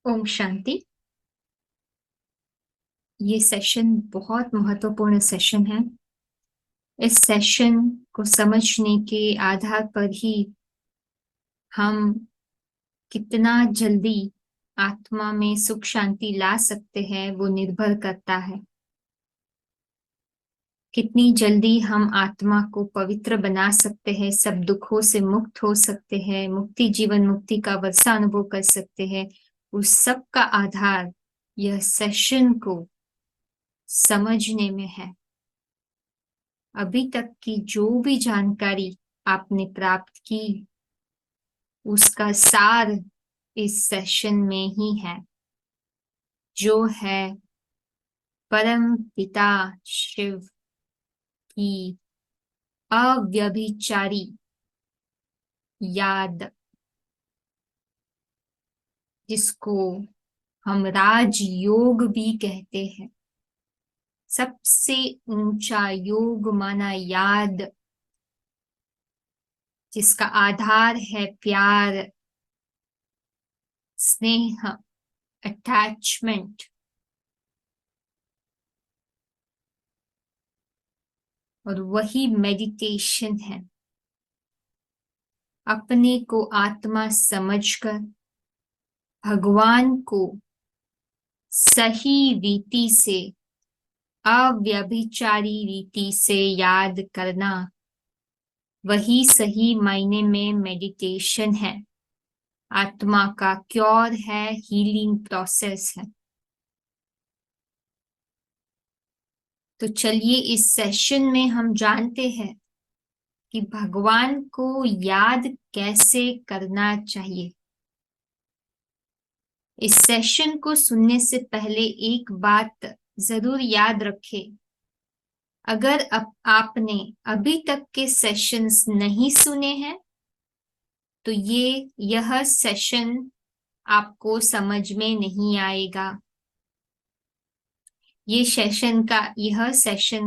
ओम शांति। ये सेशन बहुत महत्वपूर्ण सेशन है। इस सेशन को समझने के आधार पर ही हम कितना जल्दी आत्मा में सुख शांति ला सकते हैं वो निर्भर करता है। कितनी जल्दी हम आत्मा को पवित्र बना सकते हैं, सब दुखों से मुक्त हो सकते हैं, मुक्ति जीवन मुक्ति का वर्षा अनुभव कर सकते हैं। उस सब का आधार यह सेशन को समझने में है। अभी तक की जो भी जानकारी आपने प्राप्त की उसका सार इस सेशन में ही है, जो है परम पिता शिव की अव्यभिचारी याद, जिसको हम राजयोग भी कहते हैं। सबसे ऊंचा योग माना याद, जिसका आधार है प्यार, स्नेह, अटैचमेंट। और वही मेडिटेशन है। अपने को आत्मा समझकर भगवान को सही रीति से, अव्यभिचारी रीति से याद करना, वही सही मायने में मेडिटेशन है, आत्मा का क्योर है, हीलिंग प्रोसेस है। तो चलिए इस सेशन में हम जानते हैं कि भगवान को याद कैसे करना चाहिए। इस सेशन को सुनने से पहले एक बात जरूर याद रखें। अगर आपने अभी तक के सेशंस नहीं सुने हैं तो यह सेशन आपको समझ में नहीं आएगा। यह सेशन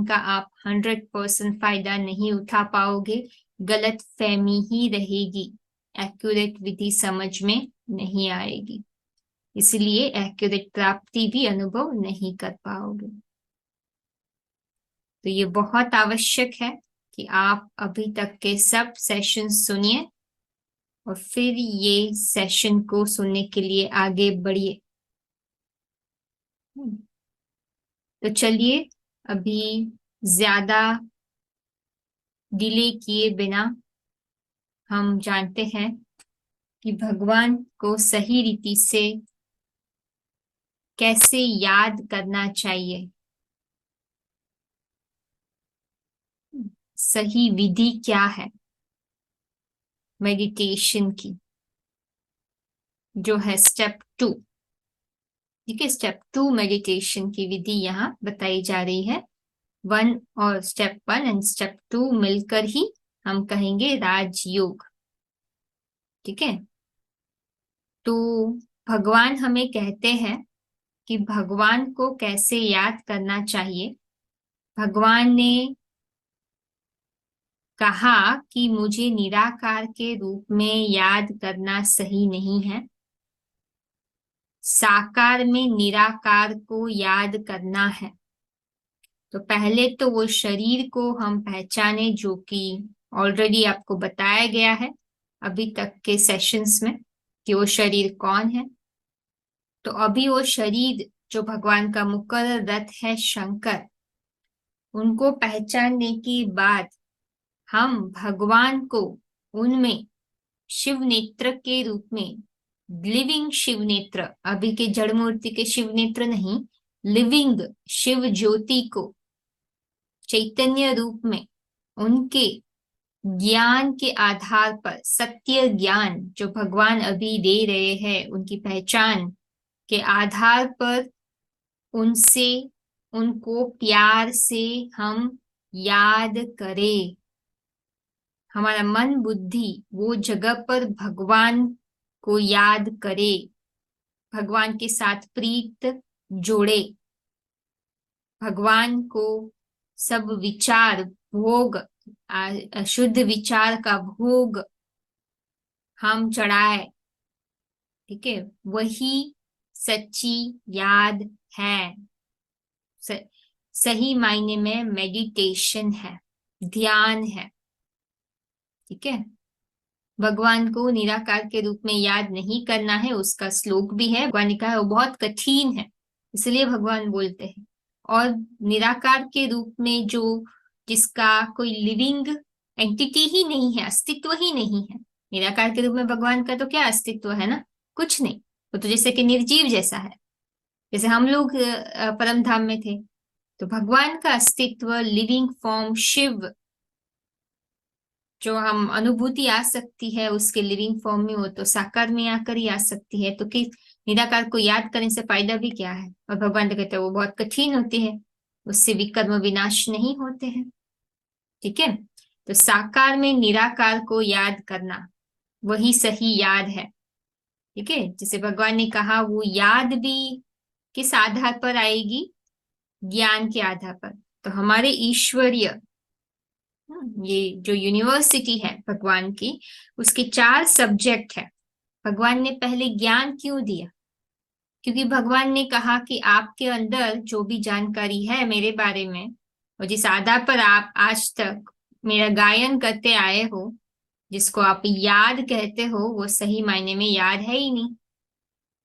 का आप 100% फायदा नहीं उठा पाओगे, गलत फहमी ही रहेगी, एक्यूरेट विधि समझ में नहीं आएगी, इसलिए एक्यूरेट प्राप्ति भी अनुभव नहीं कर पाओगे। तो ये बहुत आवश्यक है कि आप अभी तक के सब सेशन सुनिए और फिर ये सेशन को सुनने के लिए आगे बढ़िए। तो चलिए अभी ज्यादा डिले किए बिना हम जानते हैं कि भगवान को सही रीति से कैसे याद करना चाहिए। सही विधि क्या है मेडिटेशन की, जो है स्टेप 2। ठीक है, स्टेप 2 मेडिटेशन की विधि यहाँ बताई जा रही है। 1 और स्टेप 1 एंड स्टेप 2 मिलकर ही हम कहेंगे राजयोग। ठीक है, तो भगवान हमें कहते हैं कि भगवान को कैसे याद करना चाहिए। भगवान ने कहा कि मुझे निराकार के रूप में याद करना सही नहीं है, साकार में निराकार को याद करना है। तो पहले तो वो शरीर को हम पहचाने, जो कि ऑलरेडी आपको बताया गया है अभी तक के सेशंस में कि वो शरीर कौन है। तो अभी वो शरीर जो भगवान का मुकर्रर रथ है शंकर, उनको पहचानने के बाद हम भगवान को उनमें शिव नेत्र के रूप में, लिविंग शिव नेत्र, अभी के जड़ मूर्ति के शिव नेत्र नहीं, लिविंग शिव ज्योति को चैतन्य रूप में उनके ज्ञान के आधार पर, सत्य ज्ञान जो भगवान अभी दे रहे हैं उनकी पहचान के आधार पर, उनसे उनको प्यार से हम याद करें। हमारा मन बुद्धि वो जगह पर भगवान को याद करे, भगवान के साथ प्रीत जोड़े, भगवान को सब विचार भोग, शुद्ध विचार का भोग हम चढ़ाए। ठीक है, वही सच्ची याद है, सही मायने में मेडिटेशन है, ध्यान है। ठीक है, भगवान को निराकार के रूप में याद नहीं करना है। उसका श्लोक भी है, भगवान ने कहा है वो बहुत कठिन है, इसलिए भगवान बोलते हैं। और निराकार के रूप में जो, जिसका कोई लिविंग एंटिटी ही नहीं है, अस्तित्व ही नहीं है, निराकार के रूप में भगवान का तो क्या अस्तित्व है ना, कुछ नहीं। वो तो जैसे कि निर्जीव जैसा है, जैसे हम लोग परम धाम में थे। तो भगवान का अस्तित्व, लिविंग फॉर्म शिव, जो हम अनुभूति आ सकती है उसके लिविंग फॉर्म में, वो तो साकार में आकर ही आ सकती है। तो कि निराकार को याद करने से फायदा भी क्या है। और भगवान तो कहते हैं वो बहुत कठिन होती है, उससे विकर्म विनाश नहीं होते हैं। ठीक है, तो साकार में निराकार को याद करना, वही सही याद है। ठीक है, जैसे भगवान ने कहा वो याद भी किस आधार पर आएगी, ज्ञान के आधार पर। तो हमारे ईश्वरीय, ये जो यूनिवर्सिटी है भगवान की, उसके 4 सब्जेक्ट है। भगवान ने पहले ज्ञान क्यों दिया, क्योंकि भगवान ने कहा कि आपके अंदर जो भी जानकारी है मेरे बारे में, और जिस आधार पर आप आज तक मेरा गायन करते आए हो, जिसको आप याद कहते हो, वो सही मायने में याद है ही नहीं।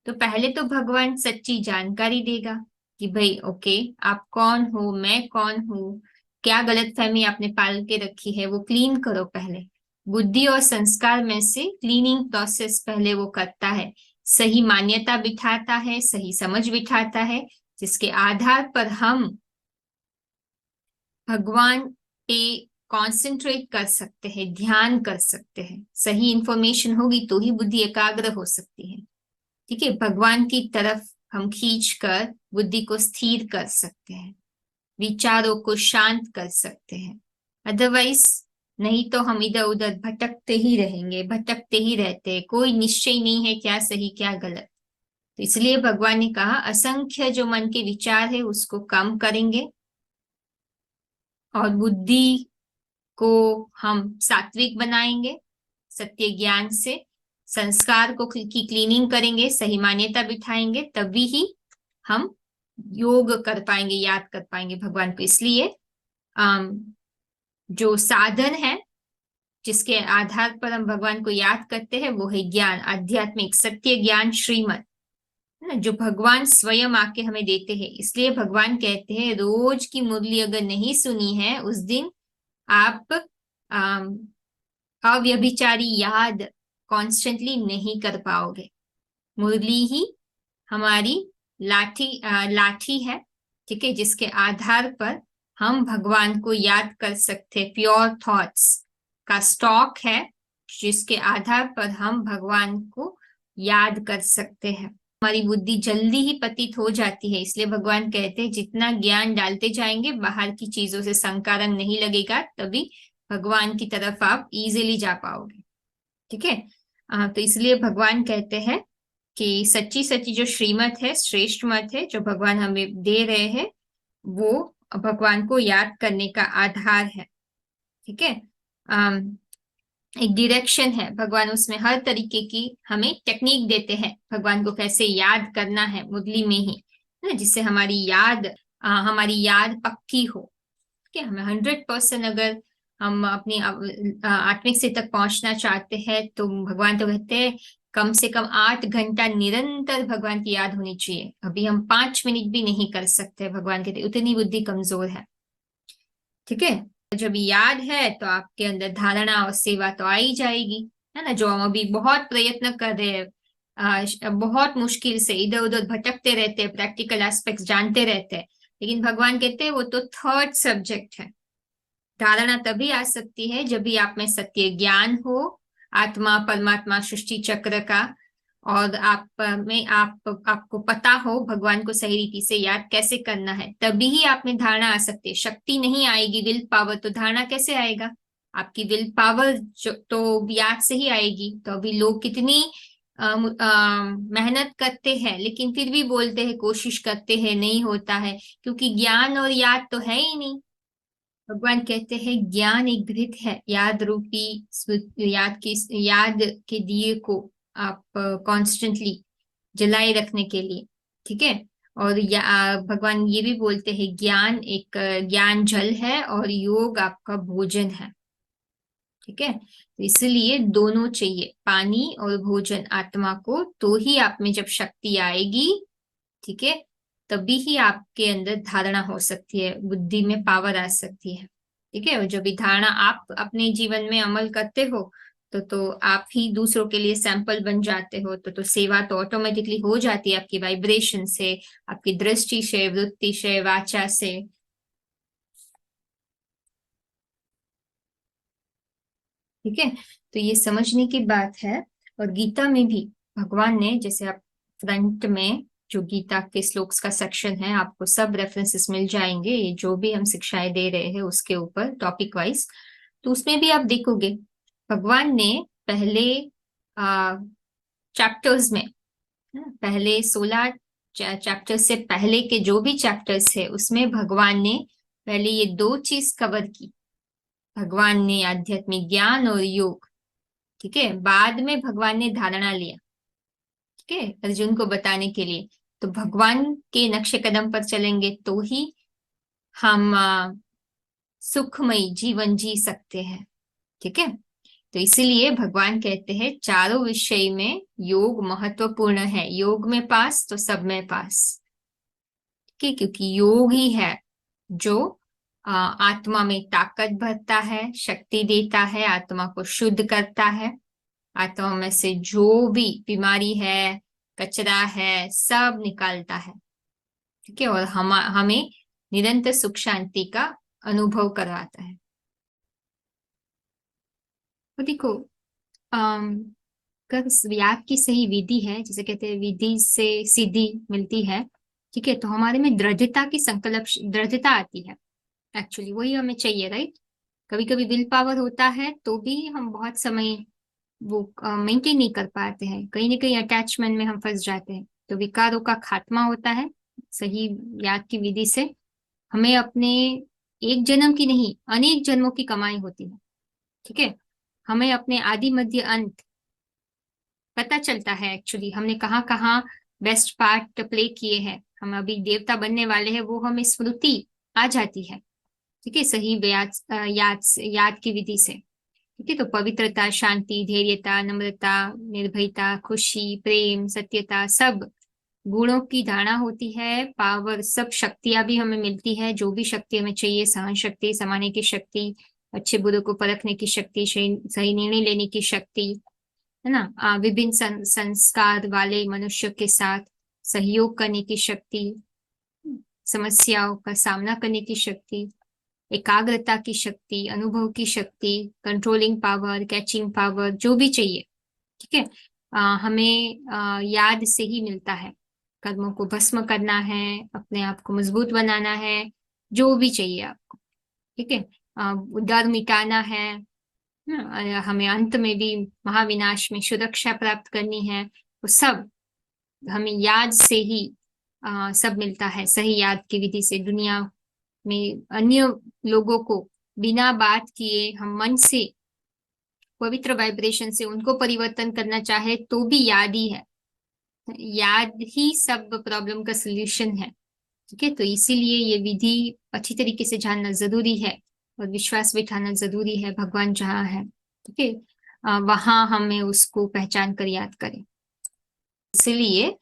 तो पहले तो भगवान सच्ची जानकारी देगा कि भाई ओके, आप कौन हो, मैं कौन हूँ, क्या गलतफहमी आपने पाल के रखी है, वो क्लीन करो पहले। बुद्धि और संस्कार में से क्लीनिंग प्रोसेस पहले वो करता है, सही मान्यता बिठाता है, सही समझ बिठाता है, जिसके आधार पर हम भगवान पे कॉन्सेंट्रेट कर सकते हैं, ध्यान कर सकते हैं। सही इंफॉर्मेशन होगी तो ही बुद्धि एकाग्र हो सकती है। ठीक है, भगवान की तरफ हम खींच कर बुद्धि को स्थिर कर सकते हैं, विचारों को शांत कर सकते हैं। अदरवाइज नहीं तो हम इधर उधर भटकते ही रहेंगे, भटकते ही रहते हैं, कोई निश्चय नहीं है क्या सही क्या गलत। तो इसलिए भगवान ने कहा असंख्य जो मन के विचार है उसको कम करेंगे, और बुद्धि को हम सात्विक बनाएंगे सत्य ज्ञान से, संस्कार को की क्लीनिंग करेंगे, सही मान्यता बिठाएंगे, तभी ही हम योग कर पाएंगे, याद कर पाएंगे भगवान को। इसलिए जो साधन है जिसके आधार पर हम भगवान को याद करते हैं वो है ज्ञान, आध्यात्मिक सत्य ज्ञान श्रीमत, है ना, जो भगवान स्वयं आके हमें देते हैं। इसलिए भगवान कहते हैं रोज की मुरली अगर नहीं सुनी है उस दिन आप अव्यभिचारी याद कॉन्स्टेंटली नहीं कर पाओगे। मुरली ही हमारी लाठी है, ठीक है, जिसके आधार पर हम भगवान को याद कर सकते हैं। प्योर थॉट्स का स्टॉक है जिसके आधार पर हम भगवान को याद कर सकते हैं। हमारी बुद्धि जल्दी ही पतित हो जाती है, इसलिए भगवान कहते हैं जितना ज्ञान डालते जाएंगे, बाहर की चीजों से संकारंग नहीं लगेगा, तभी भगवान की तरफ आप इजीली जा पाओगे। ठीक है, तो इसलिए भगवान कहते हैं कि सच्ची सच्ची जो श्रीमत है, श्रेष्ठ मत है जो भगवान हमें दे रहे हैं, वो भगवान को याद करने का आधार है। ठीक है, एक डायरेक्शन है, भगवान उसमें हर तरीके की हमें टेक्निक देते हैं भगवान को कैसे याद करना है मुरली में ही, है ना, जिससे हमारी याद पक्की हो। ठीक है, हमें 100% अगर हम अपनी आत्मिक स्थिति तक पहुंचना चाहते हैं तो भगवान तो कहते हैं कम से कम 8 घंटा निरंतर भगवान की याद होनी चाहिए। अभी हम 5 मिनट भी नहीं कर सकते, भगवान कहते उतनी बुद्धि कमजोर है। ठीक है, जब याद है तो आपके अंदर धारणा और सेवा तो आ ही जाएगी, है ना, जो हम अभी बहुत प्रयत्न कर रहे हैं, बहुत मुश्किल से इधर उधर भटकते रहते हैं, प्रैक्टिकल एस्पेक्ट्स जानते रहते हैं, लेकिन भगवान कहते हैं वो तो थर्ड सब्जेक्ट है। धारणा तभी आ सकती है जब भी आप में सत्य ज्ञान हो, आत्मा परमात्मा सृष्टि चक्र का, और आपको पता हो भगवान को सही रीति से याद कैसे करना है, तभी ही आप में धारणा आ सकती है। शक्ति नहीं आएगी, विल पावर, तो धारणा कैसे आएगा। आपकी विल पावर तो याद से ही आएगी। तो अभी लोग कितनी मेहनत करते हैं लेकिन फिर भी बोलते हैं कोशिश करते हैं नहीं होता है, क्योंकि ज्ञान और याद तो है ही नहीं। भगवान कहते हैं ज्ञान एक घृत है, याद रूपी याद के दिए को आप कॉन्स्टेंटली जलाए रखने के लिए, ठीक है। और भगवान ये भी बोलते हैं ज्ञान एक ज्ञान जल है और योग आपका भोजन है, ठीक है। तो इसलिए दोनों चाहिए, पानी और भोजन आत्मा को, तो ही आप में जब शक्ति आएगी, ठीक है, तभी ही आपके अंदर धारणा हो सकती है, बुद्धि में पावर आ सकती है, ठीक है। और जब भी धारणा आप अपने जीवन में अमल करते हो, तो आप ही दूसरों के लिए सैंपल बन जाते हो, तो सेवा तो ऑटोमेटिकली हो जाती है आपकी वाइब्रेशन से, आपकी दृष्टि से, वृत्ति से, वाचा से। ठीक है, तो ये समझने की बात है। और गीता में भी भगवान ने, जैसे आप फ्रंट में जो गीता के श्लोक्स का सेक्शन है, आपको सब रेफरेंसेस मिल जाएंगे, ये जो भी हम शिक्षाएं दे रहे हैं उसके ऊपर टॉपिक वाइज, तो उसमें भी आप देखोगे भगवान ने पहले चैप्टर्स में, पहले 16 चैप्टर्स से पहले के जो भी चैप्टर्स है उसमें भगवान ने पहले ये दो चीज कवर की। भगवान ने आध्यात्मिक ज्ञान और योग, ठीक है, बाद में भगवान ने धारणा लिया, ठीक है, अर्जुन को बताने के लिए। तो भगवान के नक्शे कदम पर चलेंगे तो ही हम सुखमयी जीवन जी सकते हैं, ठीक है। तो इसीलिए भगवान कहते हैं चारों विषय में योग महत्वपूर्ण है, योग में पास तो सब में पास, ठीक है, क्योंकि योग ही है जो आत्मा में ताकत भरता है, शक्ति देता है, आत्मा को शुद्ध करता है, आत्मा में से जो भी बीमारी है, कचरा है, सब निकालता है, ठीक है, और हमें निरंतर सुख शांति का अनुभव करवाता है। तो देखो, अगर याद की सही विधि है, जिसे कहते हैं विधि से सिद्धि मिलती है, ठीक है, तो हमारे में दृढ़ता की संकल्प, दृढ़ता आती है, एक्चुअली वही हमें चाहिए, राइट। कभी कभी विल पावर होता है तो भी हम बहुत समय वो मेंटेन नहीं कर पाते हैं, कहीं ना कहीं अटैचमेंट में हम फंस जाते हैं, तो विकारों का खात्मा होता है सही याद की विधि से। हमें अपने एक जन्म की नहीं, अनेक जन्मों की कमाई होती है, ठीक है। हमें अपने आदि मध्य अंत पता चलता है, एक्चुअली हमने कहाँ कहाँ बेस्ट पार्ट प्ले किए हैं, हम अभी देवता बनने वाले हैं, वो हमें स्मृति आ जाती है, ठीक है, सही याद की विधि से, ठीक है। तो पवित्रता, शांति, धैर्यता, नम्रता, निर्भयता, खुशी, प्रेम, सत्यता, सब गुणों की धारणा होती है, पावर, सब शक्तियां भी हमें मिलती है, जो भी शक्ति हमें चाहिए, सहन शक्ति, समाने की शक्ति, अच्छे बुरे को परखने की शक्ति, सही निर्णय लेने की शक्ति, है ना, विभिन्न संस्कार वाले मनुष्य के साथ सहयोग करने की शक्ति, समस्याओं का सामना करने की शक्ति, एकाग्रता की शक्ति, अनुभव की शक्ति, कंट्रोलिंग पावर, कैचिंग पावर, जो भी चाहिए, ठीक है, हमें याद से ही मिलता है। कर्मों को भस्म करना है, अपने आप को मजबूत बनाना है, जो भी चाहिए आपको, ठीक है, डर मिटाना है, हमें अंत में भी महाविनाश में सुरक्षा प्राप्त करनी है, वो सब हमें याद से ही सब मिलता है, सही याद की विधि से। दुनिया में अन्य लोगों को बिना बात किए हम मन से पवित्र वाइब्रेशन से उनको परिवर्तन करना चाहे तो भी याद ही है, याद ही सब प्रॉब्लम का सलूशन है, ठीक है। तो इसीलिए ये विधि अच्छी तरीके से जानना जरूरी है और विश्वास बिठाना जरूरी है, भगवान जहाँ है, ठीक है, वहां हमें उसको पहचान कर याद करें। इसलिए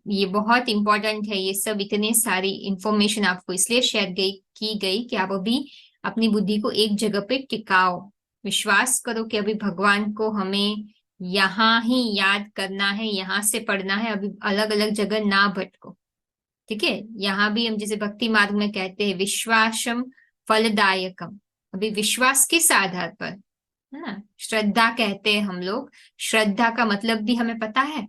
ये बहुत इंपॉर्टेंट है, ये सब इतने सारी इंफॉर्मेशन आपको इसलिए शेयर की गई कि आप अभी अपनी बुद्धि को एक जगह पे टिकाओ, विश्वास करो कि अभी भगवान को हमें यहाँ ही याद करना है, यहाँ से पढ़ना है, अभी अलग अलग जगह ना भटको, ठीक है। यहाँ भी हम जैसे भक्ति मार्ग में कहते हैं विश्वासम फलदायकम, अभी विश्वास किस आधार पर, है ना, श्रद्धा कहते हैं हम लोग, श्रद्धा का मतलब भी हमें पता है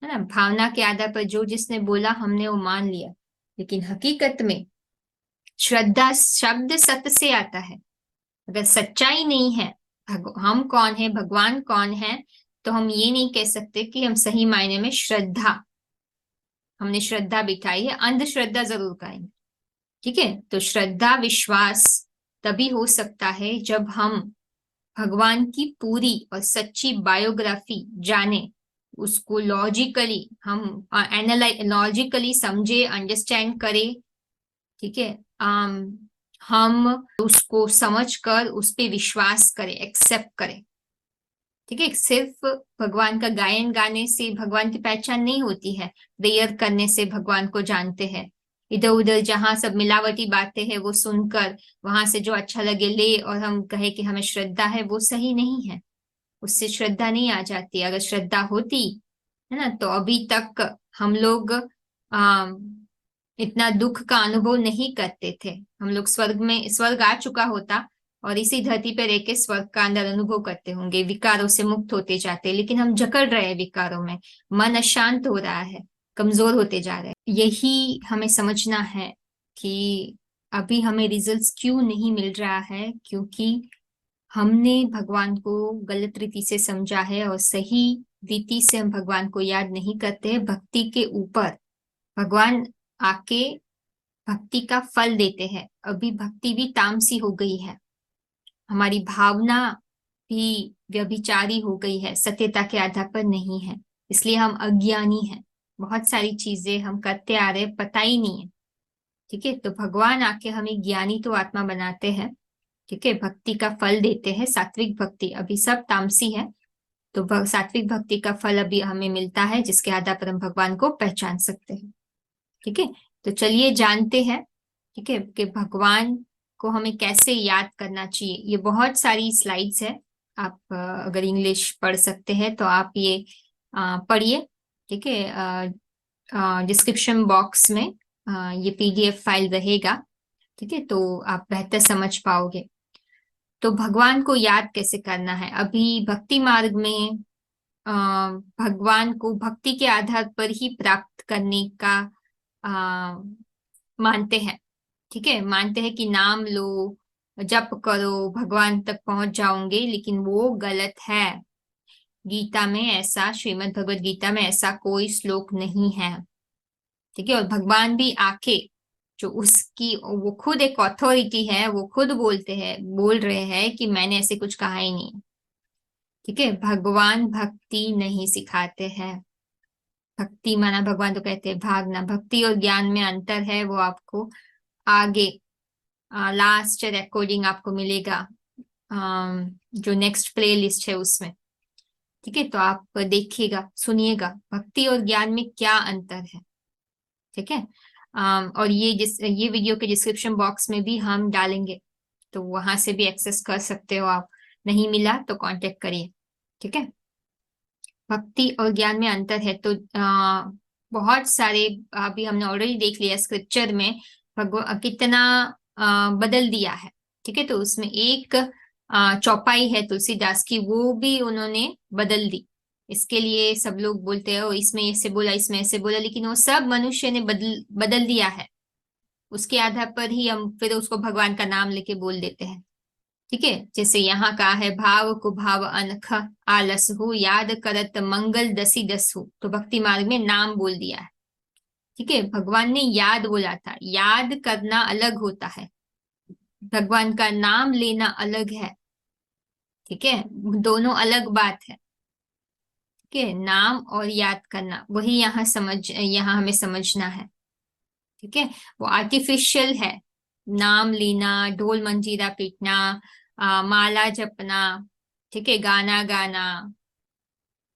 ना, भावना के आधार पर जो जिसने बोला हमने वो मान लिया, लेकिन हकीकत में श्रद्धा शब्द सत्य से आता है, अगर सच्चाई नहीं है, हम कौन है, भगवान कौन है, तो हम ये नहीं कह सकते कि हम सही मायने में श्रद्धा, हमने श्रद्धा बिठाई है, अंधश्रद्धा जरूर कहेंगे, ठीक है। तो श्रद्धा विश्वास तभी हो सकता है जब हम भगवान की पूरी और सच्ची बायोग्राफी जाने, उसको लॉजिकली हम लॉजिकली समझे, अंडरस्टैंड करें। ठीक है, हम उसको समझकर उस पे विश्वास करें, एक्सेप्ट करें। ठीक है, सिर्फ भगवान का गायन गाने से भगवान की पहचान नहीं होती है। प्रेयर करने से भगवान को जानते हैं। इधर उधर जहां सब मिलावटी बातें हैं वो सुनकर वहां से जो अच्छा लगे ले और हम कहे कि हमें श्रद्धा है, वो सही नहीं है। उससे श्रद्धा नहीं आ जाती। अगर श्रद्धा होती है ना, तो अभी तक हम लोग आ, इतना दुख का अनुभव नहीं करते थे। हम लोग स्वर्ग आ चुका होता और इसी धरती पर रह के स्वर्ग का अंदर अनुभव करते होंगे, विकारों से मुक्त होते जाते। लेकिन हम जकड़ रहे हैं विकारों में, मन अशांत हो रहा है, कमजोर होते जा रहे हैं। यही हमें समझना है कि अभी हमें रिजल्ट्स क्यों नहीं मिल रहा है, क्योंकि हमने भगवान को गलत रीति से समझा है और सही रीति से हम भगवान को याद नहीं करते हैं। भक्ति के ऊपर भगवान आके भक्ति का फल देते हैं। अभी भक्ति भी तामसी हो गई है, हमारी भावना भी व्यभिचारी हो गई है, सत्यता के आधार पर नहीं है। इसलिए हम अज्ञानी हैं, बहुत सारी चीजें हम करते आ रहे पता ही नहीं है। ठीक है, तो भगवान आके हमें ज्ञानी तो आत्मा बनाते हैं। ठीक है, भक्ति का फल देते हैं, सात्विक भक्ति। अभी सब तामसी है, तो सात्विक भक्ति का फल अभी हमें मिलता है, जिसके आधार पर हम भगवान को पहचान सकते हैं। ठीक है, तो चलिए जानते हैं। ठीक है, कि भगवान को हमें कैसे याद करना चाहिए। ये बहुत सारी स्लाइड्स है, आप अगर इंग्लिश पढ़ सकते हैं तो आप ये पढ़िए। ठीक है, डिस्क्रिप्शन बॉक्स में ये पीडीएफ फाइल रहेगा। ठीक है, तो आप बेहतर समझ पाओगे। तो भगवान को याद कैसे करना है। अभी भक्ति मार्ग में अ, भगवान को भक्ति के आधार पर ही प्राप्त करने का मानते हैं। ठीक है, मानते हैं कि नाम लो, जप करो, भगवान तक पहुंच जाओगे, लेकिन वो गलत है। गीता में ऐसा, श्रीमद् भगवत गीता में ऐसा कोई श्लोक नहीं है। ठीक है, और भगवान भी आके जो उसकी, वो खुद एक अथॉरिटी है, वो खुद बोल रहे हैं कि मैंने ऐसे कुछ कहा ही नहीं। ठीक है, भगवान भक्ति नहीं सिखाते हैं। भक्ति माना भगवान तो कहते हैं भागना। भक्ति और ज्ञान में अंतर है, वो आपको आगे लास्ट रिकॉर्डिंग आपको मिलेगा, जो नेक्स्ट प्ले लिस्ट है उसमें। ठीक है, तो आप देखिएगा, सुनिएगा भक्ति और ज्ञान में क्या अंतर है। ठीक है, और ये वीडियो के डिस्क्रिप्शन बॉक्स में भी हम डालेंगे, तो वहां से भी एक्सेस कर सकते हो आप। नहीं मिला तो कांटेक्ट करिए। ठीक है, भक्ति और ज्ञान में अंतर है। तो बहुत सारे अभी हमने ऑलरेडी देख लिया स्क्रिप्चर में भगवान कितना बदल दिया है। ठीक है, तो उसमें एक चौपाई है तुलसीदास की, वो भी उन्होंने बदल दी। इसके लिए सब लोग बोलते हैं, इसमें ऐसे बोला, इसमें ऐसे बोला, लेकिन वो सब मनुष्य ने बदल बदल दिया है। उसके आधार पर ही हम फिर उसको भगवान का नाम लेके बोल देते हैं। ठीक है, जैसे यहाँ का है, भाव को भाव अनख आलस हो, याद करत मंगल दसी दस हो। तो भक्ति मार्ग में नाम बोल दिया है। ठीक है, भगवान ने याद बोला था। याद करना अलग होता है, भगवान का नाम लेना अलग है। ठीक है, दोनों अलग बात है। ठीक है, नाम और याद करना, वही यहाँ हमें समझना है। ठीक है, वो आर्टिफिशियल है। नाम लेना, ढोल मंजीरा पीटना, माला जपना, ठीक है, गाना गाना,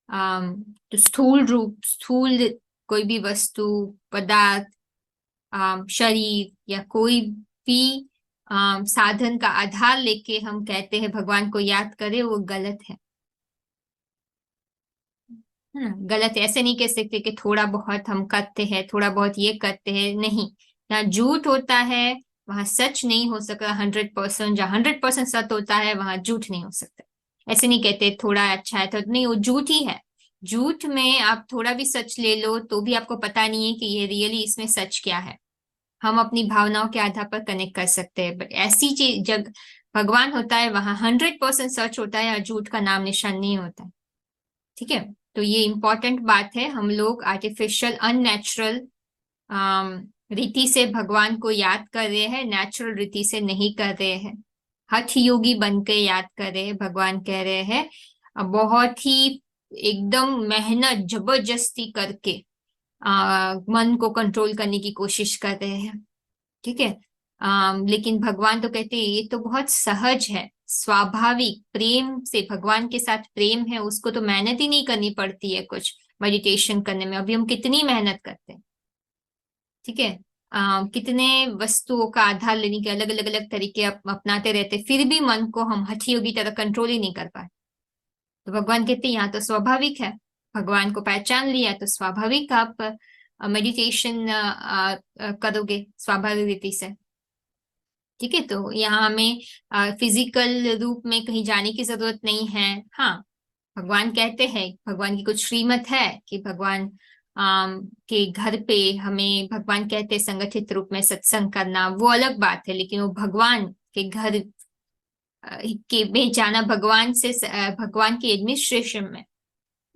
तो स्थूल कोई भी वस्तु, पदार्थ, शरीर या कोई भी साधन का आधार लेके हम कहते हैं भगवान को याद करें, वो गलत है। गलत है, ऐसे नहीं कह सकते कि थोड़ा बहुत हम करते हैं, थोड़ा बहुत ये करते हैं, नहीं। जहाँ झूठ होता है वहां सच नहीं हो सकता 100%। जहाँ 100% सच होता है वहां झूठ नहीं हो सकता। ऐसे नहीं कहते थोड़ा अच्छा है तो नहीं, वो झूठ ही है। झूठ में आप थोड़ा भी सच ले लो तो भी आपको पता नहीं है कि ये रियली इसमें सच क्या है। हम अपनी भावनाओं के आधार पर कनेक्ट कर सकते हैं, बट ऐसी चीज जब भगवान होता है वहां 100% सच होता है, या झूठ का नाम निशान नहीं होता है। ठीक है, तो ये इंपॉर्टेंट बात है। हम लोग आर्टिफिशियल अननेचुरल रीति से भगवान को याद कर रहे हैं, नेचुरल रीति से नहीं कर रहे हैं। हठ योगी बन के याद कर रहे हैं। भगवान कह रहे हैं बहुत ही एकदम मेहनत जबरदस्ती करके मन को कंट्रोल करने की कोशिश कर रहे हैं। ठीक है। लेकिन भगवान तो कहते हैं ये तो बहुत सहज है, स्वाभाविक प्रेम से भगवान के साथ प्रेम है, उसको तो मेहनत ही नहीं करनी पड़ती है कुछ मेडिटेशन करने में। अभी हम कितनी मेहनत करते हैं। ठीक है। कितने वस्तुओं का आधार लेने के अलग अलग अलग तरीके अपनाते रहते, फिर भी मन को हम हठियों की तरह कंट्रोल ही नहीं कर पाए। तो भगवान कहते हैं यहाँ तो स्वाभाविक है, भगवान को पहचान लिया तो स्वाभाविक आप मेडिटेशन करोगे स्वाभाविक रीति से। ठीक है। तो यहाँ हमें फिजिकल रूप में कहीं जाने की जरूरत नहीं है। हाँ, भगवान कहते हैं, भगवान की कुछ श्रीमत है कि भगवान के घर पे हमें, भगवान कहते हैं संगठित रूप में सत्संग करना, वो अलग बात है। लेकिन वो भगवान के घर के में जाना, भगवान से भगवान की एडमिनिस्ट्रेशन में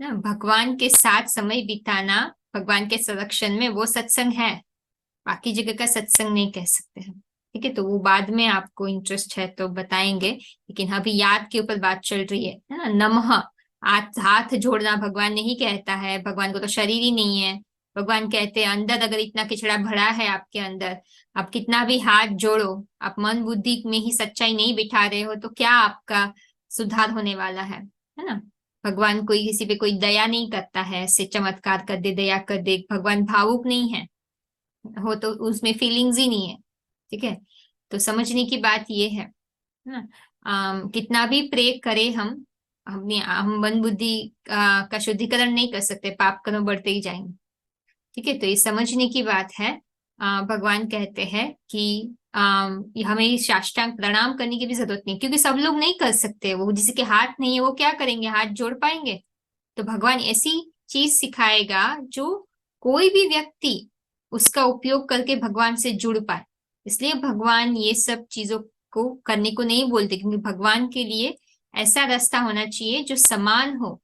ना, भगवान के साथ समय बिताना, भगवान के संरक्षण में, वो सत्संग है। बाकी जगह का सत्संग नहीं कह सकते हम। ठीक है। तो वो बाद में आपको इंटरेस्ट है तो बताएंगे, लेकिन अभी याद के ऊपर बात चल रही है ना। नमः, हाथ हाथ जोड़ना भगवान नहीं कहता है, भगवान को तो शरीर ही नहीं है। भगवान कहते हैं अंदर अगर इतना किचड़ा भरा है आपके अंदर, आप कितना भी हाथ जोड़ो, आप मन बुद्धि में ही सच्चाई नहीं बिठा रहे हो, तो क्या आपका सुधार होने वाला है ना। भगवान कोई किसी पे कोई दया नहीं करता है, ऐसे चमत्कार कर दे, दया कर दे। भगवान भावुक नहीं है, हो तो उसमें फीलिंग्स ही नहीं है। ठीक है। तो समझने की बात ये है ना। कितना भी प्रे करें हम मन बुद्धि का शुद्धिकरण नहीं कर सकते, पाप कर्म बढ़ते ही जाएंगे। ठीक है। तो ये समझने की बात है। भगवान कहते हैं कि हमें साष्टांग प्रणाम करने की भी जरूरत नहीं, क्योंकि सब लोग नहीं कर सकते। वो जिसके हाथ नहीं है वो क्या करेंगे, हाथ जोड़ पाएंगे? तो भगवान ऐसी चीज सिखाएगा जो कोई भी व्यक्ति उसका उपयोग करके भगवान से जुड़ पाए। इसलिए भगवान ये सब चीजों को करने को नहीं बोलते, क्योंकि भगवान के लिए ऐसा रास्ता होना चाहिए जो समान हो।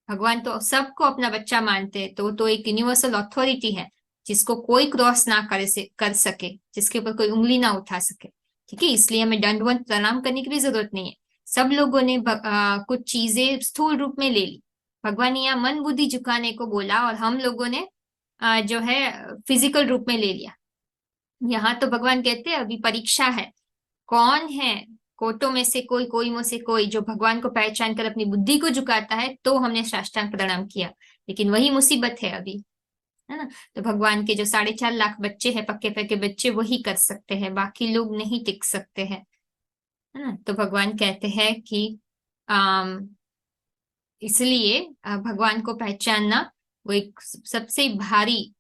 भगवान तो सबको अपना बच्चा मानते हैं, तो एक यूनिवर्सल अथॉरिटी है जिसको कोई क्रॉस ना कर सके, जिसके ऊपर कोई उंगली ना उठा सके। ठीक है। इसलिए हमें दंडवत प्रणाम करने की भी जरूरत नहीं है। सब लोगों ने कुछ चीजें स्थूल रूप में ले ली, भगवान ने यहाँ मन बुद्धि झुकाने को बोला, और हम लोगों ने जो है फिजिकल रूप में ले लिया। यहाँ तो भगवान कहते हैं अभी परीक्षा है, कौन है कोटों में से कोई, कोई में से कोई जो भगवान को पहचान कर अपनी बुद्धि को झुकाता है, तो हमने साष्टांग प्रणाम किया। लेकिन वही मुसीबत है अभी, है ना। तो भगवान के जो 4.5 लाख बच्चे हैं, पक्के पक्के बच्चे, वही कर सकते हैं, बाकी लोग नहीं टिक सकते हैं, है ना। तो भगवान कहते हैं कि अम इसलिए भगवान को पहचानना वो एक सबसे भारी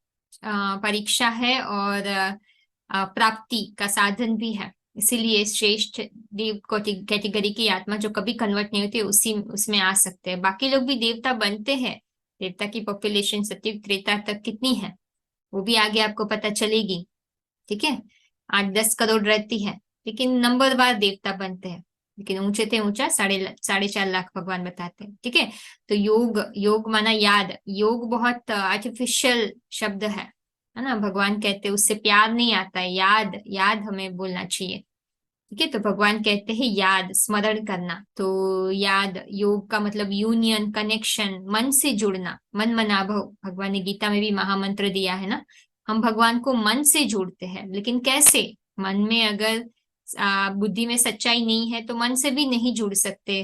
परीक्षा है, और प्राप्ति का साधन भी है। इसीलिए श्रेष्ठ देव कैटेगरी की आत्मा जो कभी कन्वर्ट नहीं होती, उसी उसमें आ सकते हैं। बाकी लोग भी देवता बनते हैं। देवता की पॉपुलेशन सत्युग त्रेता तक कितनी है वो भी आगे आपको पता चलेगी। ठीक है। 8-10 करोड़ रहती है, लेकिन नंबरवार देवता बनते हैं। लेकिन ऊंचे थे ऊंचा 4.5 लाख भगवान बताते हैं। ठीक है। तो योग, योग माना याद। योग बहुत आर्टिफिशियल शब्द है ना। भगवान कहते हैं उससे प्यार नहीं आता है, याद याद हमें बोलना चाहिए। ठीक है। तो भगवान कहते हैं याद, स्मरण करना। तो याद, योग का मतलब यूनियन, कनेक्शन, मन से जुड़ना, मन मनाभव। भगवान ने गीता में भी महामंत्र दिया है ना। हम भगवान को मन से जोड़ते हैं, लेकिन कैसे? मन में अगर बुद्धि में सच्चाई नहीं है तो मन से भी नहीं जुड़ सकते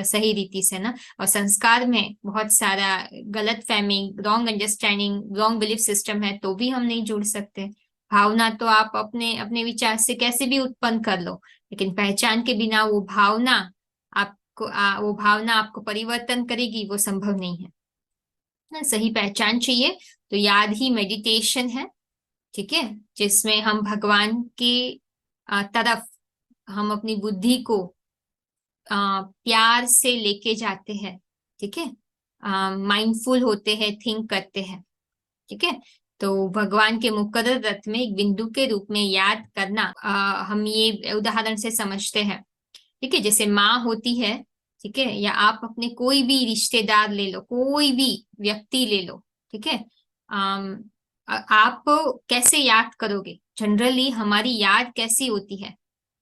सही रीति से ना। और संस्कार में बहुत सारा गलत फहमी, wrong understanding, wrong belief system है, तो भी हम नहीं जुड़ सकते। भावना तो आप अपने अपने विचार से कैसे भी उत्पन्न कर लो, लेकिन पहचान के बिना वो भावना आपको परिवर्तन करेगी, वो संभव नहीं है ना। सही पहचान चाहिए, तो याद ही मेडिटेशन है। ठीक है। जिसमें हम भगवान की तरफ हम अपनी बुद्धि को प्यार से लेके जाते हैं। ठीक है। माइंडफुल होते हैं, थिंक करते हैं। ठीक है। तो भगवान के मुकर्रर रथ में एक बिंदु के रूप में याद करना, हम ये उदाहरण से समझते हैं। ठीक है। जैसे माँ होती है, ठीक है, या आप अपने कोई भी रिश्तेदार ले लो, कोई भी व्यक्ति ले लो। ठीक है। अम, आप कैसे याद करोगे? जनरली हमारी याद कैसी होती है?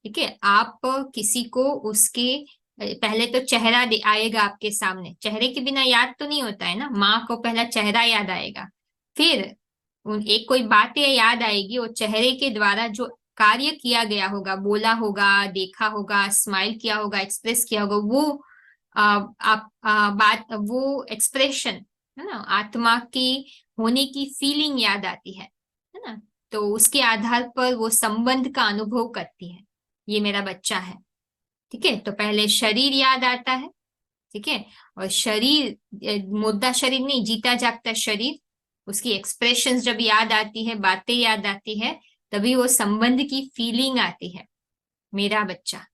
ठीक है। आप किसी को उसके पहले तो चेहरा आएगा आपके सामने, चेहरे के बिना याद तो नहीं होता है ना, माँ को पहला चेहरा याद आएगा, फिर एक कोई बातें याद आएगी और चेहरे के द्वारा जो कार्य किया गया होगा, बोला होगा, देखा होगा, स्माइल किया होगा, एक्सप्रेस किया होगा, वो आप बात, वो एक्सप्रेशन है ना, आत्मा की होने की फीलिंग याद आती है ना। तो उसके आधार पर वो संबंध का अनुभव करती है, ये मेरा बच्चा है। ठीक है, तो पहले शरीर याद आता है। ठीक है, और शरीर, मुद्दा शरीर नहीं, जीता जागता शरीर, उसकी एक्सप्रेशंस जब याद आती है, बातें याद आती है, तभी वो संबंध की फीलिंग आती है, मेरा बच्चा।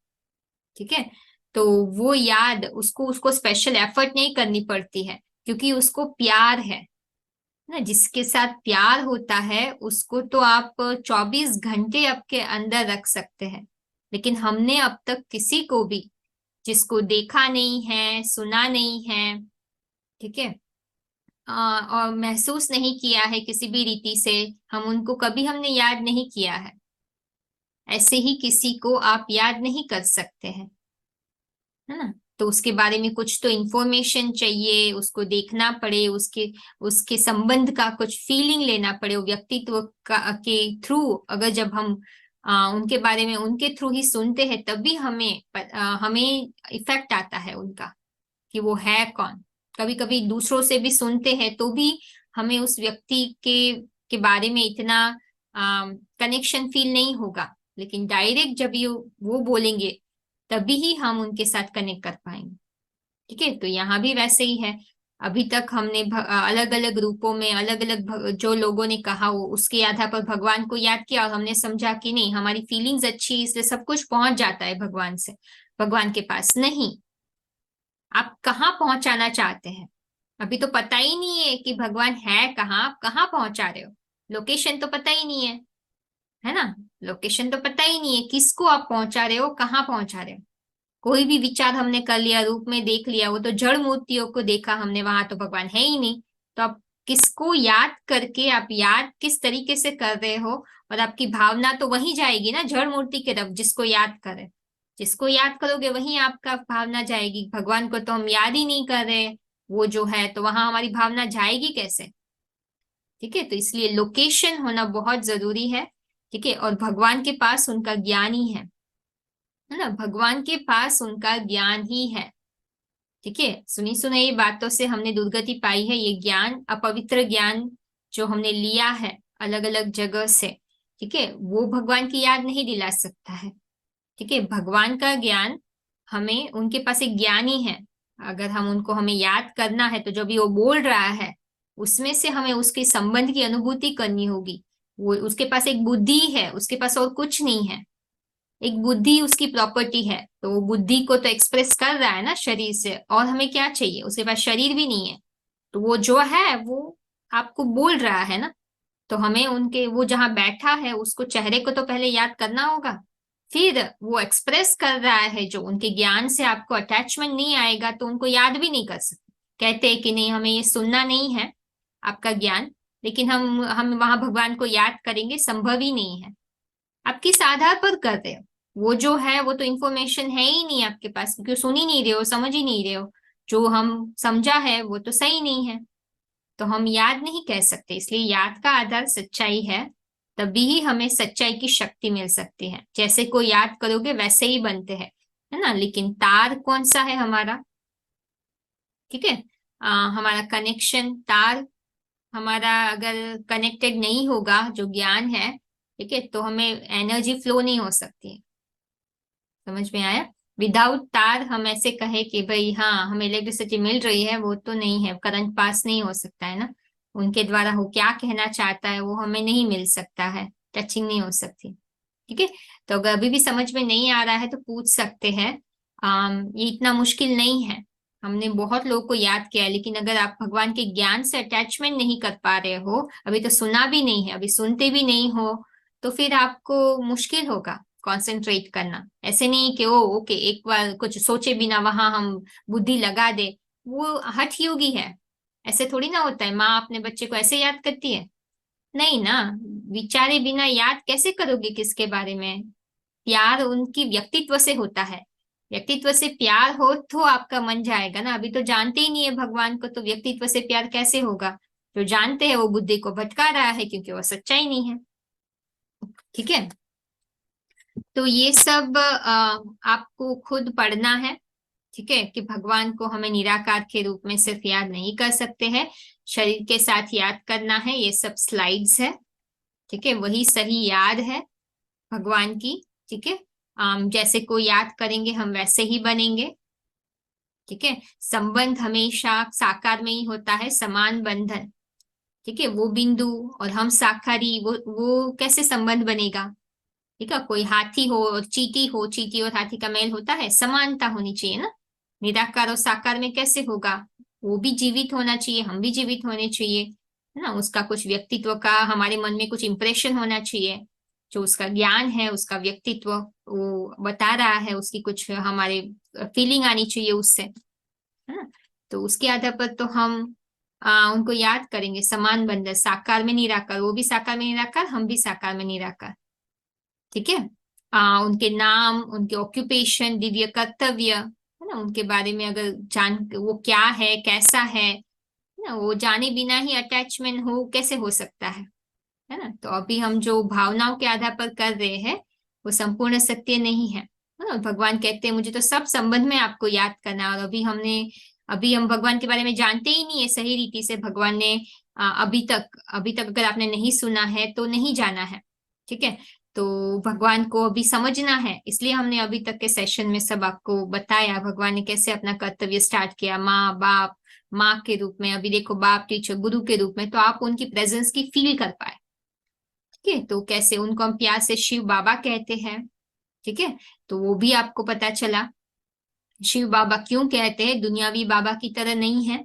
ठीक है, तो वो याद उसको उसको स्पेशल एफर्ट नहीं करनी पड़ती है, क्योंकि उसको प्यार है ना। जिसके साथ प्यार होता है उसको तो आप 24 घंटे आपके अंदर रख सकते हैं, लेकिन हमने अब तक किसी को भी जिसको देखा नहीं है, सुना नहीं है, ठीक है, और महसूस नहीं किया है किसी भी रीति से, हम उनको कभी हमने याद नहीं किया है। ऐसे ही किसी को आप याद नहीं कर सकते हैं, है ना। तो उसके बारे में कुछ तो इंफॉर्मेशन चाहिए, उसको देखना पड़े, उसके उसके संबंध का कुछ फीलिंग लेना पड़े, वो व्यक्तित्व का के थ्रू, अगर जब हम उनके बारे में उनके थ्रू ही सुनते हैं, तभी हमें इफेक्ट आता है उनका, कि वो है कौन। कभी कभी दूसरों से भी सुनते हैं तो भी हमें उस व्यक्ति के बारे में इतना कनेक्शन फील नहीं होगा, लेकिन डायरेक्ट जब ये वो बोलेंगे तभी ही हम उनके साथ कनेक्ट कर पाएंगे। ठीक है, तो यहाँ भी वैसे ही है। अभी तक हमने अलग अलग रूपों में अलग अलग जो लोगों ने कहा वो उसके आधार पर भगवान को याद किया, और हमने समझा कि नहीं, हमारी फीलिंग्स अच्छी, इसलिए सब कुछ पहुंच जाता है भगवान से, भगवान के पास नहीं। आप कहाँ पहुंचाना चाहते हैं? अभी तो पता ही नहीं है कि भगवान है कहाँ, आप कहाँ पहुंचा रहे हो, लोकेशन तो पता ही नहीं है ना। लोकेशन तो पता ही नहीं है, किसको आप पहुंचा रहे हो, कहाँ पहुंचा रहे हो। कोई भी विचार हमने कर लिया, रूप में देख लिया, वो तो जड़ मूर्तियों को देखा हमने, वहां तो भगवान है ही नहीं। तो आप किसको याद करके, आप याद किस तरीके से कर रहे हो, और आपकी भावना तो वहीं जाएगी ना, जड़ मूर्ति की तरफ, जिसको याद करे, जिसको याद करोगे वहीं आपका भावना जाएगी। भगवान को तो हम याद ही नहीं कर रहे, वो जो है, तो वहां हमारी भावना जाएगी कैसे? ठीक है, तो इसलिए लोकेशन होना बहुत जरूरी है। ठीक है, और भगवान के पास उनका ज्ञान ही है ना, भगवान के पास उनका ज्ञान ही है। ठीक है, सुनी सुनाई बातों से हमने दुर्गति पाई है, ये ज्ञान, अपवित्र ज्ञान जो हमने लिया है अलग अलग जगह से, ठीक है, वो भगवान की याद नहीं दिला सकता है। ठीक है, भगवान का ज्ञान, हमें उनके पास एक ज्ञान ही है, अगर हम उनको, हमें याद करना है, तो जो भी वो बोल रहा है उसमें से हमें उसके संबंध की अनुभूति करनी होगी। वो उसके पास एक बुद्धि है, उसके पास और कुछ नहीं है, एक बुद्धि उसकी प्रॉपर्टी है, तो वो बुद्धि को तो एक्सप्रेस कर रहा है ना शरीर से, और हमें क्या चाहिए, उसके पास शरीर भी नहीं है, तो वो जो है वो आपको बोल रहा है ना। तो हमें उनके, वो जहां बैठा है उसको, चेहरे को तो पहले याद करना होगा, फिर वो एक्सप्रेस कर रहा है, जो उनके ज्ञान से आपको अटैचमेंट नहीं आएगा तो उनको याद भी नहीं कर सकते। कहते हैं कि नहीं, हमें ये सुनना नहीं है आपका ज्ञान, लेकिन हम वहां भगवान को याद करेंगे, संभव ही नहीं है। आप किस आधार पर कर रहे हो? वो जो है वो तो इंफॉर्मेशन है ही नहीं आपके पास, क्योंकि सुन ही नहीं रहे हो, समझ ही नहीं रहे हो, जो हम समझा है वो तो सही नहीं है, तो हम याद नहीं कह सकते। इसलिए याद का आधार सच्चाई है, तभी ही हमें सच्चाई की शक्ति मिल सकती है। जैसे कोई याद करोगे वैसे ही बनते हैं, है ना। लेकिन तार कौन सा है हमारा? ठीक है, हमारा कनेक्शन तार, हमारा अगर कनेक्टेड नहीं होगा जो ज्ञान है, ठीक है, तो हमें एनर्जी फ्लो नहीं हो सकती। समझ में आया? विदाउट तार हम ऐसे कहे कि भाई हाँ हमें इलेक्ट्रिसिटी मिल रही है, वो तो नहीं है, करंट पास नहीं हो सकता है ना, उनके द्वारा वो क्या कहना चाहता है वो हमें नहीं मिल सकता है, टचिंग नहीं हो सकती। ठीक है, तो अगर अभी भी समझ में नहीं आ रहा है तो पूछ सकते हैं। ये इतना मुश्किल नहीं है, हमने बहुत लोगों को याद किया है, लेकिन अगर आप भगवान के ज्ञान से अटैचमेंट नहीं कर पा रहे हो, अभी तो सुना भी नहीं है, अभी सुनते भी नहीं हो, तो फिर आपको मुश्किल होगा कंसंट्रेट करना। ऐसे नहीं कि ओ ओके, एक बार कुछ सोचे बिना वहां हम बुद्धि लगा दे, वो हठ योगी है। ऐसे थोड़ी ना होता है, माँ अपने बच्चे को ऐसे याद करती है? नहीं ना, विचारे बिना याद कैसे करोगे किसके बारे में? प्यार उनकी व्यक्तित्व से होता है, व्यक्तित्व से प्यार हो तो आपका मन जाएगा ना, अभी तो जानते ही नहीं है भगवान को, तो व्यक्तित्व से प्यार कैसे होगा? जो जानते हैं वो बुद्धि को भटका रहा है, क्योंकि वो सच्चाई नहीं है। ठीक है, तो ये सब आपको खुद पढ़ना है। ठीक है, कि भगवान को हमें निराकार के रूप में सिर्फ याद नहीं कर सकते हैं, शरीर के साथ याद करना है। ये सब स्लाइड्स है। ठीक है, वही सही याद है भगवान की। ठीक है, जैसे को याद करेंगे हम वैसे ही बनेंगे। ठीक है, संबंध हमेशा साकार में ही होता है, समान बंधन। ठीक है, वो बिंदु और हम साकारी, वो कैसे संबंध बनेगा? ठीक है, कोई हाथी हो और चींटी हो, चींटी और हाथी का मेल होता है, समानता होनी चाहिए ना। निराकार और साकार में कैसे होगा? वो भी जीवित होना चाहिए, हम भी जीवित होने चाहिए, है ना। उसका कुछ व्यक्तित्व का हमारे मन में कुछ इंप्रेशन होना चाहिए, जो उसका ज्ञान है, उसका व्यक्तित्व वो बता रहा है, उसकी कुछ हमारे फीलिंग आनी चाहिए उससे, है ना। तो उसके आधार पर तो हम उनको याद करेंगे। समान बंधन, साकार में निराकार, वो भी साकार में निराकार, हम भी साकार में निराकार। ठीक है, उनके नाम, उनके ऑक्यूपेशन, दिव्य कर्तव्य, है ना, उनके बारे में अगर जान, वो क्या है, कैसा है ना, वो जाने बिना ही अटैचमेंट हो कैसे हो सकता है ना। तो अभी हम जो भावनाओं के आधार पर कर रहे हैं वो संपूर्ण सत्य नहीं है ना। भगवान कहते हैं मुझे तो सब संबंध में आपको याद करना है, और अभी हम भगवान के बारे में जानते ही नहीं है सही रीति से। भगवान ने अभी तक अगर आपने नहीं सुना है तो नहीं जाना है। ठीक है, तो भगवान को अभी समझना है, इसलिए हमने अभी तक के सेशन में सब आपको बताया भगवान ने कैसे अपना कर्तव्य स्टार्ट किया, माँ बाप, माँ के रूप में, अभी देखो बाप टीचर गुरु के रूप में, तो आप उनकी प्रेजेंस की फील कर पाए। ठीक है, तो कैसे उनको हम प्यार से शिव बाबा कहते हैं। ठीक है, तो वो भी आपको पता चला। शिव बाबा क्यों कहते हैं? दुनियावी बाबा की तरह नहीं है,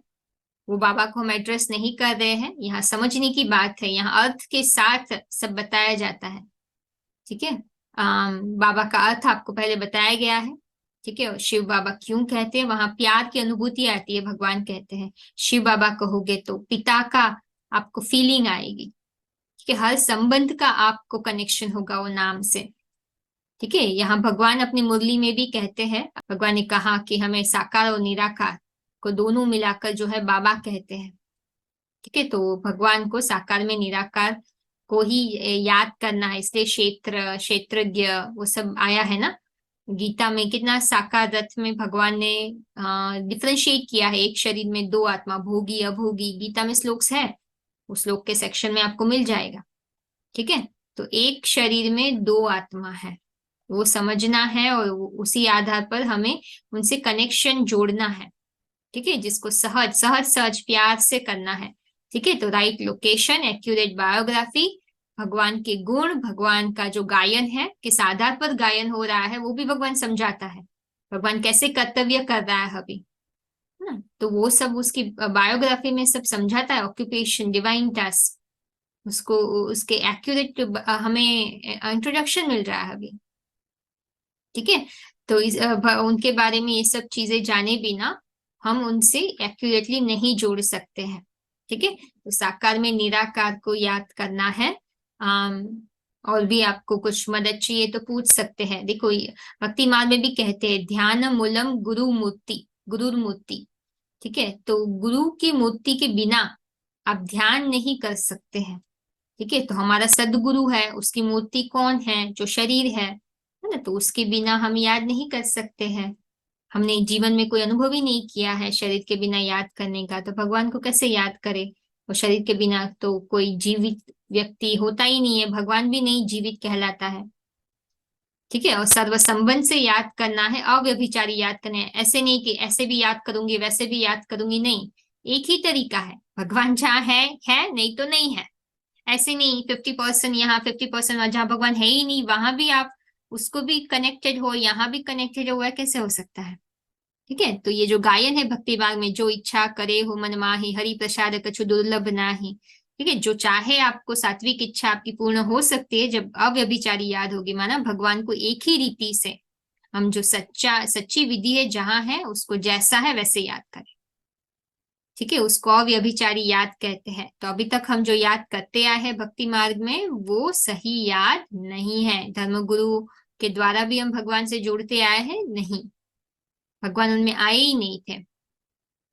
वो बाबा को हम एड्रेस नहीं कर रहे हैं, यहाँ समझने की बात है, यहाँ अर्थ के साथ सब बताया जाता है। ठीक है, बाबा का अर्थ आपको पहले बताया गया है। ठीक है, और शिव बाबा क्यों कहते हैं? वहां प्यार की अनुभूति आती है, भगवान कहते हैं शिव बाबा कहोगे तो पिता का आपको फीलिंग आएगी। ठीक है, हर संबंध का आपको कनेक्शन होगा वो नाम से। ठीक है, यहाँ भगवान अपनी मुरली में भी कहते हैं, भगवान ने कहा कि हमें साकार और निराकार को दोनों मिलाकर जो है बाबा कहते हैं। ठीक है, तो भगवान को साकार में निराकार को ही याद करना है, इसलिए क्षेत्र क्षेत्रज्ञ वो सब आया है ना। गीता में कितना साकार रथ में भगवान ने डिफ्रेंशिएट किया है, एक शरीर में दो आत्मा, भोगी अभोगी, गीता में श्लोक्स है, उस श्लोक के सेक्शन में आपको मिल जाएगा। ठीक है, तो एक शरीर में दो आत्मा है, वो समझना है, और उसी आधार पर हमें उनसे कनेक्शन जोड़ना है। ठीक है, जिसको सहज सहज सहज प्यार से करना है। ठीक है, तो राइट लोकेशन, एक्यूरेट बायोग्राफी, भगवान के गुण, भगवान का जो गायन है, किस आधार पर गायन हो रहा है वो भी भगवान समझाता है, भगवान कैसे कर्तव्य कर रहा है अभी, है ना। तो वो सब उसकी बायोग्राफी में सब समझाता है, ऑक्यूपेशन, डिवाइन टास्क, उसको उसके एक्यूरेट हमें इंट्रोडक्शन मिल रहा है अभी। ठीक है, तो उनके बारे में ये सब चीजें जाने बिना हम उनसे एक्यूरेटली नहीं जोड़ सकते हैं। ठीक है, तो साकार में निराकार को याद करना है। आम, और भी आपको कुछ मदद चाहिए तो पूछ सकते हैं। देखो भक्ति मार्ग में भी कहते हैं ध्यान मूलम गुरु मूर्ति, गुरु मूर्ति। ठीक है, तो गुरु की मूर्ति के बिना आप ध्यान नहीं कर सकते हैं। ठीक है, तो हमारा सदगुरु है, उसकी मूर्ति कौन है? जो शरीर है ना, तो उसके बिना हम याद नहीं कर सकते हैं। हमने जीवन में कोई अनुभव ही नहीं किया है शरीर के बिना याद करने का, तो भगवान को कैसे याद करे? और शरीर के बिना तो कोई जीवित व्यक्ति होता ही नहीं है, भगवान भी नहीं जीवित कहलाता है। ठीक है, और सर्व संबंध से याद करना है, अव्यभिचारी याद करना है। ऐसे नहीं कि ऐसे भी याद करूंगी वैसे भी याद करूंगी, नहीं, एक ही तरीका है। भगवान जहाँ है, नहीं तो नहीं है। ऐसे नहीं 50% यहाँ 50% वहां, जहाँ भगवान है ही नहीं वहां भी आप उसको भी कनेक्टेड हो, यहाँ भी कनेक्टेड हो, वह कैसे हो सकता है? ठीक है, तो ये जो गायन है भक्ति भाग में, जो इच्छा करे हो मन माही, हरि प्रसाद कछु दुर्लभ नाही। ठीक है, जो चाहे आपको सात्विक इच्छा आपकी पूर्ण हो सकती है जब अव्यभिचारी याद होगी, माना भगवान को एक ही रीति से हम जो सच्ची विधि है जहां है उसको जैसा है वैसे याद करें। ठीक है, उसको अव्यभिचारी याद कहते हैं। तो अभी तक हम जो याद करते आए हैं भक्ति मार्ग में वो सही याद नहीं है, धर्मगुरु के द्वारा भी हम भगवान से जुड़ते आए हैं नहीं। भगवान उनमें आए ही नहीं थे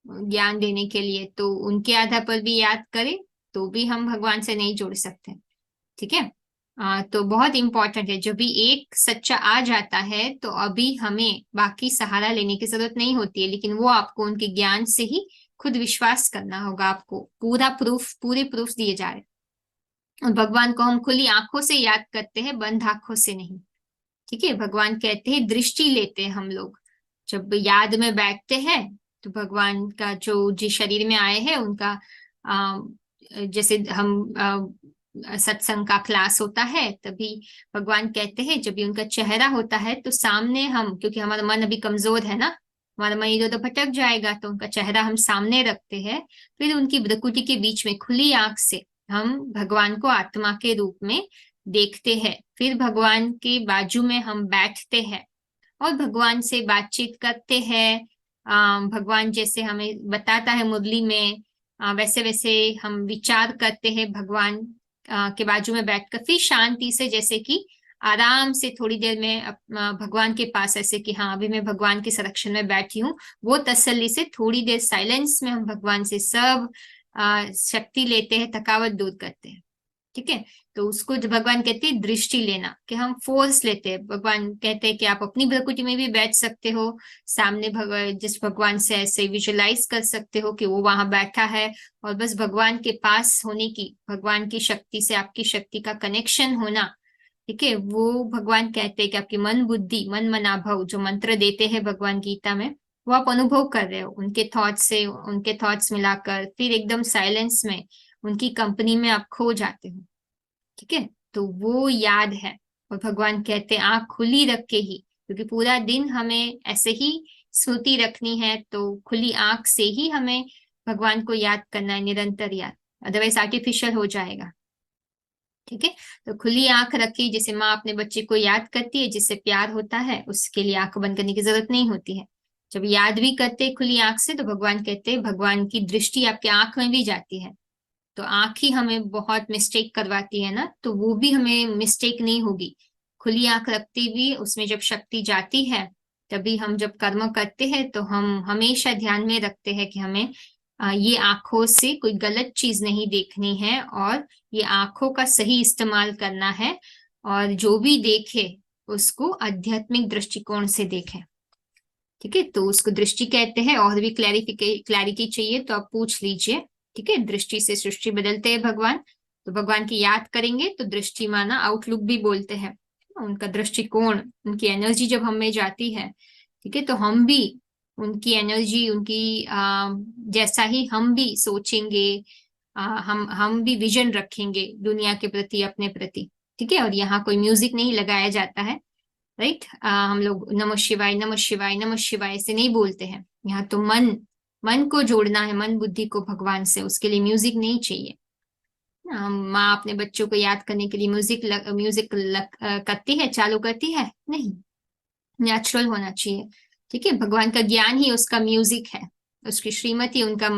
ज्ञान देने के लिए, तो उनके आधार पर भी याद करें तो भी हम भगवान से नहीं जुड़ सकते। ठीक है। तो बहुत इंपॉर्टेंट है, जब भी एक सच्चा आ जाता है तो अभी हमें बाकी सहारा लेने की जरूरत नहीं होती है, लेकिन वो आपको उनके ज्ञान से ही खुद विश्वास करना होगा। आपको पूरे प्रूफ दिए जा रहे हैं। और भगवान को हम खुली आंखों से याद करते हैं, बंद आंखों से नहीं। ठीक है। भगवान कहते हैं दृष्टि लेते हैं हम लोग जब याद में बैठते हैं, तो भगवान का जो जिस शरीर में आए हैं उनका आ, जैसे हम सत्संग का क्लास होता है तभी भगवान कहते हैं जब भी उनका चेहरा होता है तो सामने हम, क्योंकि हमारा मन अभी कमजोर है ना, हमारा मन इधर तो भटक जाएगा, तो उनका चेहरा हम सामने रखते हैं। फिर उनकी भ्रुकुटी के बीच में खुली आंख से हम भगवान को आत्मा के रूप में देखते हैं। फिर भगवान के बाजू में हम बैठते हैं और भगवान से बातचीत करते हैं। भगवान जैसे हमें बताता है मुरली में, वैसे वैसे हम विचार करते हैं भगवान के बाजू में बैठकर। फिर शांति से, जैसे कि आराम से थोड़ी देर में भगवान के पास, ऐसे कि हाँ अभी मैं भगवान के संरक्षण में बैठी हूँ, वो तसल्ली से थोड़ी देर साइलेंस में हम भगवान से सब शक्ति लेते हैं, थकावट दूर करते हैं। ठीक है। तो उसको जो भगवान कहते हैं दृष्टि लेना, कि हम फोर्स लेते हैं। भगवान कहते हैं कि आप अपनी प्रकृति में भी बैठ सकते हो, सामने जिस भगवान से ऐसे विजुलाइज कर सकते हो कि वो वहां बैठा है, और बस भगवान के पास होने की, भगवान की शक्ति से आपकी शक्ति का कनेक्शन होना। ठीक है। वो भगवान कहते हैं कि आपकी मन बुद्धि मन मनाभव जो मंत्र देते हैं भगवान गीता में, वो आप अनुभव कर रहे हो उनके थॉट्स से, उनके थॉट्स मिलाकर फिर एकदम साइलेंस में उनकी कंपनी में आप खो जाते हो। ठीक है। तो वो याद है। और भगवान कहते हैं आंख खुली रख के ही, क्योंकि पूरा दिन हमें ऐसे ही स्मृति रखनी है, तो खुली आंख से ही हमें भगवान को याद करना है, निरंतर याद, अदरवाइज आर्टिफिशियल हो जाएगा। ठीक है। तो खुली आंख रखी, जैसे माँ अपने बच्चे को याद करती है, जिससे प्यार होता है, उसके लिए आंख बंद करने की जरूरत नहीं होती है। जब याद भी करते हैं खुली आंख से, तो भगवान कहते हैं भगवान की दृष्टि आपके आंख में भी जाती है। तो आंख ही हमें बहुत मिस्टेक करवाती है ना, तो वो भी हमें मिस्टेक नहीं होगी। खुली आंख रखते भी उसमें जब शक्ति जाती है, तभी हम जब कर्म करते हैं तो हम हमेशा ध्यान में रखते हैं कि हमें ये आंखों से कोई गलत चीज नहीं देखनी है, और ये आंखों का सही इस्तेमाल करना है, और जो भी देखे उसको आध्यात्मिक दृष्टिकोण से देखें। ठीक है। तो उसको दृष्टि कहते हैं। और भी क्लैरिटी चाहिए तो आप पूछ लीजिए। ठीक है। दृष्टि से सृष्टि बदलते हैं भगवान, तो भगवान की याद करेंगे तो दृष्टि माना आउटलुक भी बोलते हैं, उनका दृष्टिकोण, उनकी एनर्जी जब हमें जाती है, ठीक है, तो हम भी उनकी एनर्जी, उनकी जैसा ही हम भी सोचेंगे, हम भी विजन रखेंगे दुनिया के प्रति, अपने प्रति। ठीक है। और यहाँ कोई म्यूजिक नहीं लगाया जाता है, राइट। हम लोग नमः शिवाय नमः शिवाय नमः शिवाय ऐसे नहीं बोलते हैं। यहाँ तो मन मन को जोड़ना है, मन बुद्धि को भगवान से, उसके लिए म्यूजिक नहीं चाहिए। माँ अपने बच्चों को याद करने के लिए म्यूजिक करती है, चालू करती है नहीं, नेचुरल होना चाहिए। ठीक है। भगवान का ज्ञान ही उसका म्यूजिक है, उसकी श्रीमती उनका,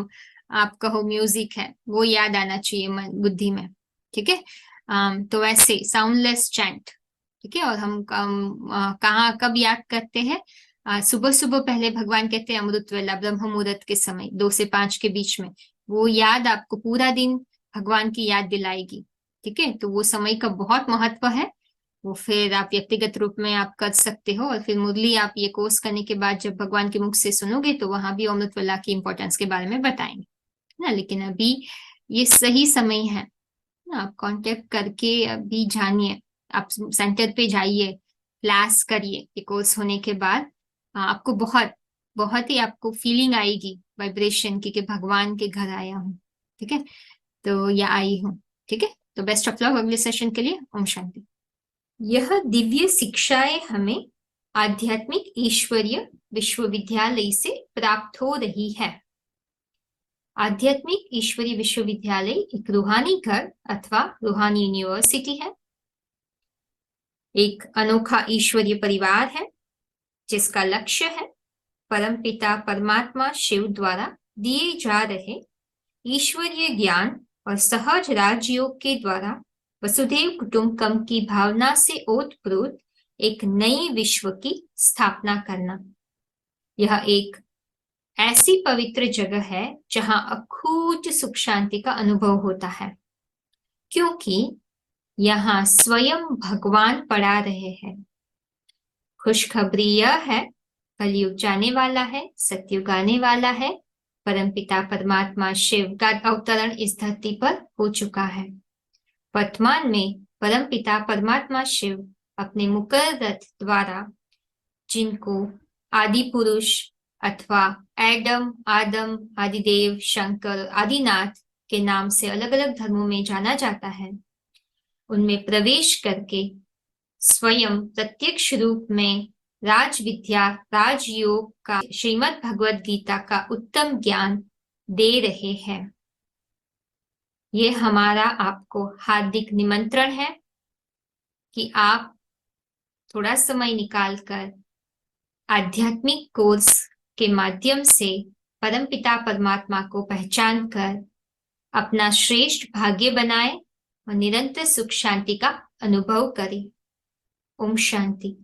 आप कहो म्यूजिक है, वो याद आना चाहिए मन बुद्धि में। ठीक है। तो वैसे साउंडलेस चैंट। ठीक है। और हम कहाँ कब याद करते हैं? सुबह सुबह पहले भगवान कहते हैं अमृत वेला, ब्रह्म मुहूर्त के समय 2 से 5 के बीच में, वो याद आपको पूरा दिन भगवान की याद दिलाएगी। ठीक है। तो वो समय का बहुत महत्व है। वो फिर आप व्यक्तिगत रूप में आप कर सकते हो, और फिर मुरली आप ये कोर्स करने के बाद जब भगवान के मुख से सुनोगे तो वहां भी अमृत वेला की इंपॉर्टेंस के बारे में बताएंगे ना। लेकिन अभी ये सही समय है ना, आप कांटेक्ट करके अभी जानिए, आप सेंटर पे जाइए, क्लास करिए। ये कोर्स होने के बाद आपको बहुत बहुत ही आपको फीलिंग आएगी, वाइब्रेशन की, कि भगवान के घर आया हूँ। ठीक है। तो या आई हूँ। ठीक है। तो बेस्ट ऑफ लक अगले सेशन के लिए। ओम शांति। यह दिव्य शिक्षाएं हमें आध्यात्मिक ईश्वरीय विश्वविद्यालय से प्राप्त हो रही है। आध्यात्मिक ईश्वरीय विश्वविद्यालय एक रूहानी घर अथवा रूहानी यूनिवर्सिटी है, एक अनोखा ईश्वरीय परिवार है जिसका लक्ष्य है परमपिता परमात्मा शिव द्वारा दिए जा रहे ईश्वरीय ज्ञान और सहज राजयोग के द्वारा वसुधैव कुटुंबकम की भावना से ओतप्रोत एक नई विश्व की स्थापना करना। यह एक ऐसी पवित्र जगह है जहां अखूट सुख शांति का अनुभव होता है, क्योंकि यहाँ स्वयं भगवान पड़ा रहे हैं। खुशखबरी यह है, कलयुग जाने वाला है, सतयुग आने वाला है। परमपिता परमात्मा शिव का अवतरण इस धरती पर हो चुका है। वर्तमान में परमपिता परमात्मा शिव अपने मुकर रथ द्वारा, जिनको आदि पुरुष अथवा एडम, आदम, आदिदेव, शंकर, आदिनाथ के नाम से अलग अलग धर्मों में जाना जाता है, उनमें प्रवेश करके स्वयं प्रत्यक्ष रूप में राज विद्या, राजयोग का, श्रीमद् भगवद गीता का उत्तम ज्ञान दे रहे हैं। ये हमारा आपको हार्दिक निमंत्रण है कि आप थोड़ा समय निकालकर आध्यात्मिक कोर्स के माध्यम से परमपिता परमात्मा को पहचान कर अपना श्रेष्ठ भाग्य बनाएं और निरंतर सुख शांति का अनुभव करें। ओम शांति।